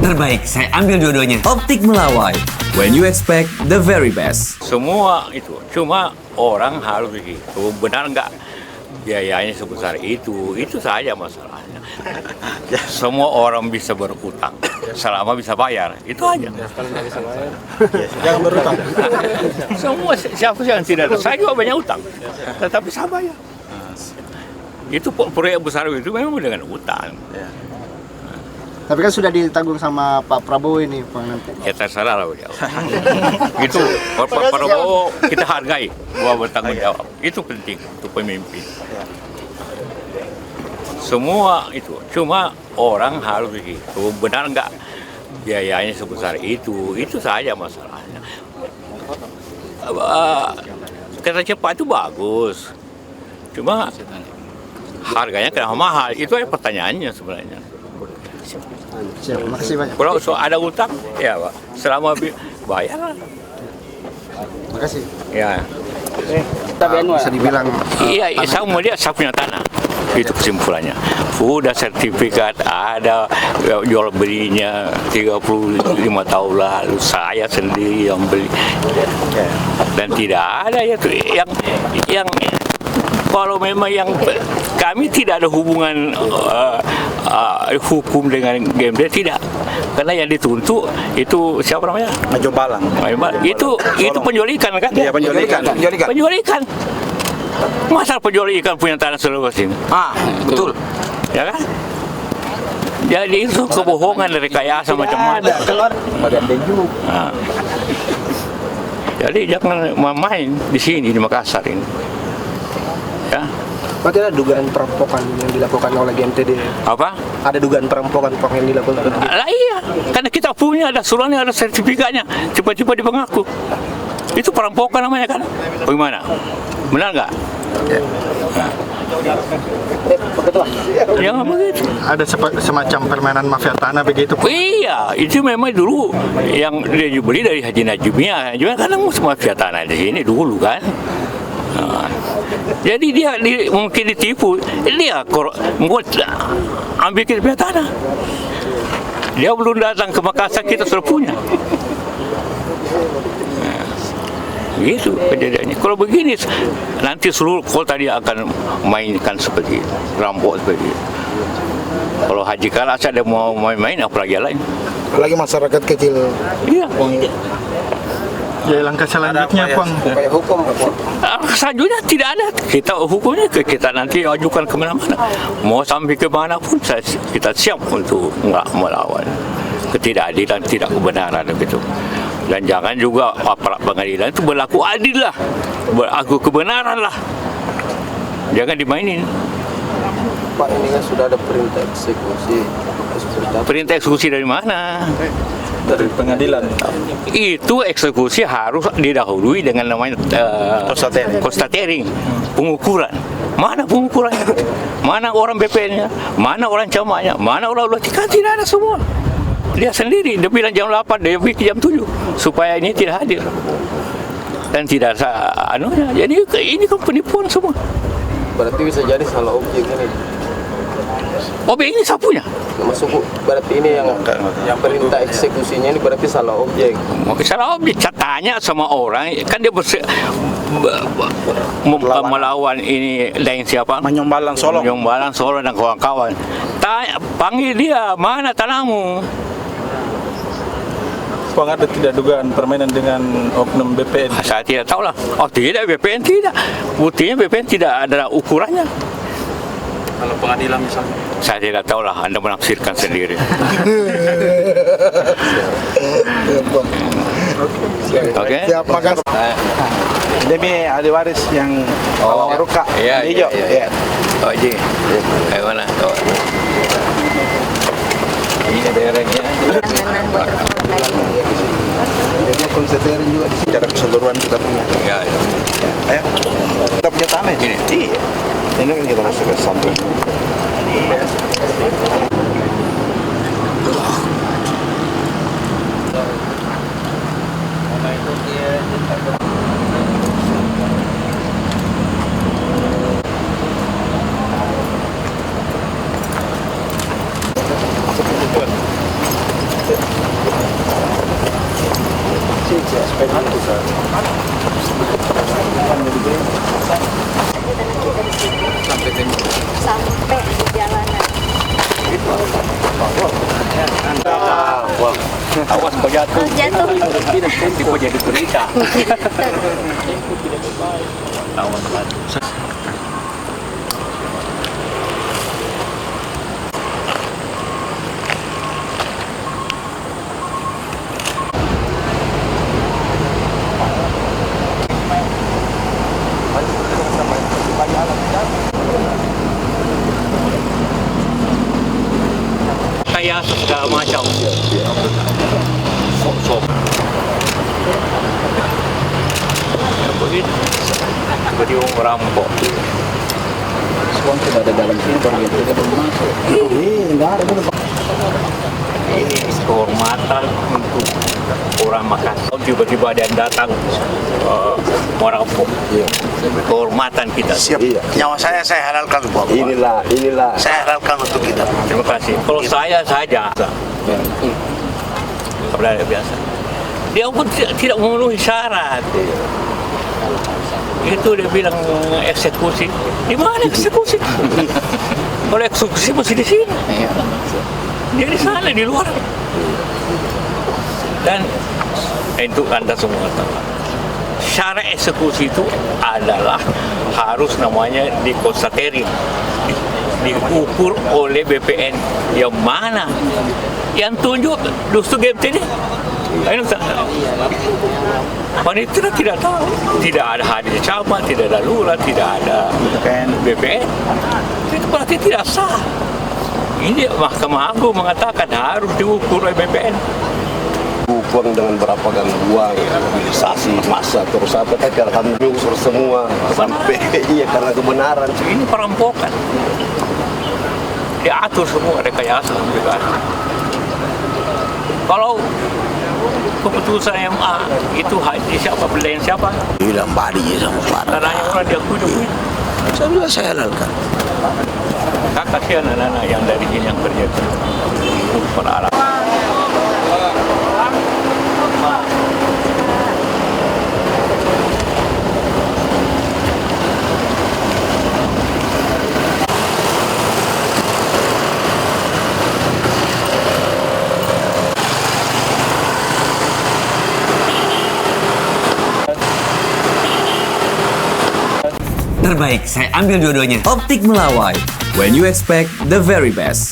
terbaik. Saya ambil dua-duanya. Optik Melawai, when you expect the very best. Semua itu, cuma orang harus begitu. Benar nggak biayanya sebesar itu saja masalahnya. Semua orang bisa berutang, selama bisa bayar, itu aja. Jangan berutang. Semua siapa yang tidak, saya juga banyak utang, tetapi saya bayar. Itu proyek besar itu memang dengan utang. Tapi kan sudah ditanggung sama Pak Prabowo ini, Pak nanti. Ya terserah lah beliau. Itu Pak Prabowo kita hargai bahwa bertanggung jawab. Itu penting untuk pemimpin. Semua itu, cuma orang harus begitu. Benar nggak biayanya sebesar itu saja masalahnya. Kereta cepat itu bagus, cuma harganya kenapa mahal? Itu aja pertanyaannya sebenarnya. Siap, makasih banyak. Kalau ada utang, ya Pak, selama bayar. Makasih. Ya. Bisa dibilang Iya, saya mau lihat saya punya tanah. Itu kesimpulannya. Udah sertifikat ada, jual belinya 35 tahun lalu saya sendiri yang beli. Dan tidak ada ya tuh yang kalau memang yang kami tidak ada hubungan hukum dengan GMD, tidak, karena yang dituntut itu siapa namanya? Maju Balang. Itu penjualikan kan? Iya, penjualikan. Masa penjualikan punya tanah seluas ini? Betul. Ya kan? Jadi itu kebohongan, rekayasa macam-macam. Nah. Jadi jangan main di sini di Makassar ini. Ya. berarti ada dugaan perampokan yang dilakukan oleh GMTD. Apa? Ada dugaan perampokan yang dilakukan. Lah iya, karena kita punya ada suratnya, ada sertifikatnya. Cepat-cepat dipengaku. Itu perampokan namanya kan? Bagaimana? Benar nggak? Ya nggak begitu. Ada semacam permainan mafia tanah begitu. Iya, itu memang dulu yang dia beli dari Haji Najibnya. Juga kadang mafia tanah di sini dulu kan. Nah, jadi dia mungkin ditipu. Dia ambil kita punya tanah. Dia belum datang ke Makassar, kita sudah punya. Gitu kejadiannya. Kalau begini nanti seluruh kota dia akan mainkan seperti rampok seperti itu. Kalau Haji Kalas ada mau main-main, apalagi lain. Apalagi masyarakat kecil. Iya. Ya langkah selanjutnya Bang. Upaya hukum. Selanjutnya tidak ada. Kita hukumnya kita nanti ajukan kemana-mana. Mau sampai ke mana pun kita siap untuk nggak melawan ketidakadilan, tidak kebenaran begitu. Dan jangan juga aparat pengadilan itu berlaku adil lah, berlaku kebenaran lah. Jangan dimainin. Pak, ini kan sudah ada perintah eksekusi. Perintah eksekusi dari mana? Dari pengadilan. Itu eksekusi harus didahului dengan namanya konstatering, pengukuran. Mana pengukurannya? Mana orang BPN-nya? Mana orang camatnya? Mana orang lotika? Tidak ada semua. Dia sendiri, dia bilang jam 8, dia pikir jam 7 supaya ini tidak hadir dan tidak anunya. Jadi ini kan penipuan semua. Berarti bisa jadi salah objek ini. Objek ini sapunya. Masuk berarti ini yang perintah eksekusinya ini berarti salah objek. Salah objek, tanya sama orang kan dia melawan ini dan siapa? Menyombalang Solo dan kawan-kawan. Tanya, panggil dia, mana tanahmu? Bang, ada tidak dugaan permainan dengan oknum BPN? Saya tidak tahu lah. Oh tidak, BPN tidak. Buktinya BPN tidak ada ukurannya. Kalau pengadilan misalnya. Saya tidak tahu lah, Anda menafsirkan sendiri. Oke. Siap, makasih. Demi ahli waris yang Ruka. Iya. Oh, Ji. Mana? Ini daerahnya. Konsentrasi juga secara keseluruhan kita punya. Ya. Ayo, kita punya tanah ini. Iya. Ini kan kita masuk ke samping. Sampai di jalanan. Awas kau jatuh. Jatuh. Nanti kau jadi berita. Kayak segala macam. Sok. Begitu. Seperti orang rampok. Semua sudah ada dalam sini, baru yang tidak belum masuk. Ini kehormatan untuk orang Makassar. Tiba-tiba ada yang datang merampok. Kehormatan kita. Siap. Nyawa saya halalkan, Bapak. Inilah. Saya halalkan untuk kita. Terima kasih. Kalau saya saja, berada biasa. Dia pun tidak memenuhi syarat. Itu dia bilang eksekusi. Di mana eksekusi? Kalau eksekusi mesti di sini. Dia di sana, di luar. Dan untuk Anda semua tahu, syarat eksekusi itu adalah harus namanya dikonstatering, diukur oleh BPN. Yang mana? Yang tunjuk Dustu GMT ini. Panitia tidak tahu, tidak ada hadir camat, tidak ada lurah, tidak ada BPN. Itu berarti tidak sah. Ini Mahkamah Agung mengatakan harus diukur oleh BPN. Uang dengan berapa gangguan, mobilisasi massa terus apa? Tapi alhamdulillah usur semua sampai karena kebenaran. Ini perampokan. Diatur semua rekayasa juga. Kalau keputusan MA itu haji siapa, pilihan siapa? Bilang badi sama Farah. Tanahnya orang diakui. Saya bilang saya halalkan. Kasihan anak-anak yang dari sini yang kerja itu peralatan. Terbaik, saya ambil dua-duanya. Optik Melawai, when you expect the very best.